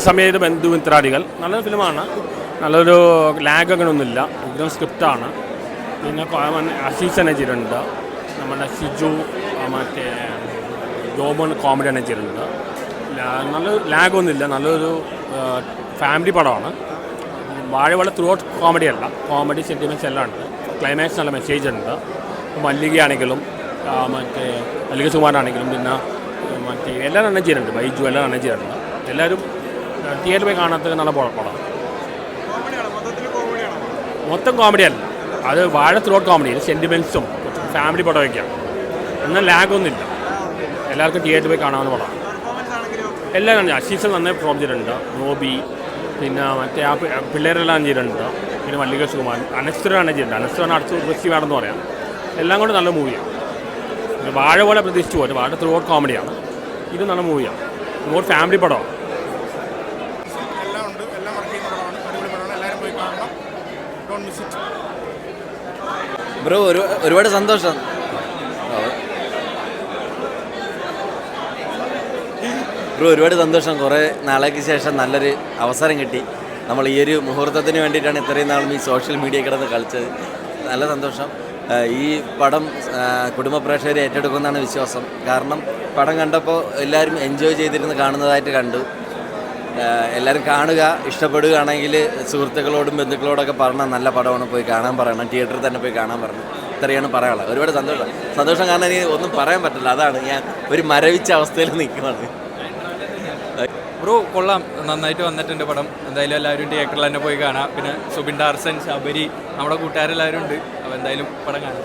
സമയത്ത് ബന്ധുമിത്രാദികൾ നല്ലൊരു ഫിലിമാണ്. നല്ലൊരു ലാഗ് അങ്ങനെ ഒന്നുമില്ല, एकदम സ്ക്രിപ്റ്റാണ്. പിന്നെ അസീസ് തന്നെ ചെയ്തിട്ടുണ്ട്, നമ്മുടെ ഷിജു മറ്റേ ജോബൺ കോമഡി തന്നെ ചെയ്തിട്ടുണ്ട്. നല്ല ലാഗൊന്നുമില്ല, നല്ലൊരു ഫാമിലി പടമാണ്. വാഴവള ത്രൂ ഔട്ട് കോമഡി അല്ല, കോമഡി സെൻറ്റിമെൻറ്റ്സ് എല്ലാം ഉണ്ട്. ക്ലൈമാക്സ് നല്ല മെസ്സേജ് ഉണ്ട്. മല്ലികയാണെങ്കിലും മറ്റേ മല്ലിക സുമാരാണെങ്കിലും പിന്നെ മറ്റേ എല്ലാവരും തന്നെ ചെയ്തിട്ടുണ്ട്, ബൈജു എല്ലാം തന്നെ ചെയ്തിട്ടുണ്ട്. എല്ലാവരും തിയേറ്ററിൽ പോയി കാണാത്ത നല്ല പടം. മൊത്തം കോമഡി അല്ല, അത് വാഴ ത്രൂ ഔട്ട് കോമഡി, സെൻറ്റിമെൻറ്റ്സും ഫാമിലി പടമൊക്കെയാണ്. എന്നാൽ ലാഗൊന്നുമില്ല, എല്ലാവർക്കും തിയേറ്ററിൽ പോയി കാണാവുന്ന പടം. എല്ലാവരും അസീസ് നന്നായി പെർഫോം ചെയ്തിട്ടുണ്ട്, നോബി പിന്നെ മറ്റേ ആ പിള്ളേരെല്ലാം ചെയ്തിട്ടുണ്ട്. പിന്നെ മല്ലിക സുകുമാരൻ, അനശ്വരാണ് ചെയ്തിട്ടുണ്ട്. അനശ്വരാണ് അടുത്ത് റിസീവാണെന്ന് പറയാം. എല്ലാം കൊണ്ട് നല്ല മൂവിയാണ്. വാഴ പോലെ പ്രതീക്ഷിച്ചു പോയിട്ട് വാഴ ത്രൂ ഔട്ട് കോമഡിയാണ്. ഇത് നല്ല മൂവിയാണ്, ത്രൂ ഔട്ട് ഫാമിലി പടമാണ്. ബ്രോ ഒരുപാട് സന്തോഷം. ഒരുപാട് സന്തോഷം. കുറേ നാളേക്ക് ശേഷം നല്ലൊരു അവസരം കിട്ടി. നമ്മൾ ഈ ഒരു മുഹൂർത്തത്തിന് വേണ്ടിയിട്ടാണ് ഇത്രയും നാളും ഈ സോഷ്യൽ മീഡിയ കിടന്ന് കളിച്ചത്. നല്ല സന്തോഷം. ഈ പടം കുടുംബ പ്രേക്ഷകർ ഏറ്റെടുക്കുമെന്നാണ് വിശ്വാസം. കാരണം പടം കണ്ടപ്പോൾ എല്ലാവരും എൻജോയ് ചെയ്തിരുന്ന് കാണുന്നതായിട്ട് കണ്ടു. എല്ലാവരും കാണുക, ഇഷ്ടപ്പെടുകയാണെങ്കിൽ സുഹൃത്തുക്കളോടും ബന്ധുക്കളോടൊക്കെ പറഞ്ഞാൽ നല്ല പടമാണ്, പോയി കാണാൻ പറയണം, തിയേറ്ററിൽ തന്നെ പോയി കാണാൻ പറഞ്ഞു. ഇത്രയാണ് പറയാനുള്ളത്. ഒരുപാട് സന്തോഷം കാരണം എനിക്ക് ഒന്നും പറയാൻ പറ്റില്ല. അതാണ് ഞാൻ ഒരു മരവിച്ച അവസ്ഥയിൽ നിൽക്കുകയാണ്. ബ്രോ കൊള്ളാം, നന്നായിട്ട് വന്നിട്ടുണ്ട് പടം. എന്തായാലും എല്ലാവരും തിയേറ്ററിൽ തന്നെ പോയി കാണാം. പിന്നെ സുബിൻ ഡാർസൻ, ശബരി, നമ്മുടെ കൂട്ടുകാരെല്ലാവരും ഉണ്ട്. അപ്പോൾ എന്തായാലും പടം കാണാം.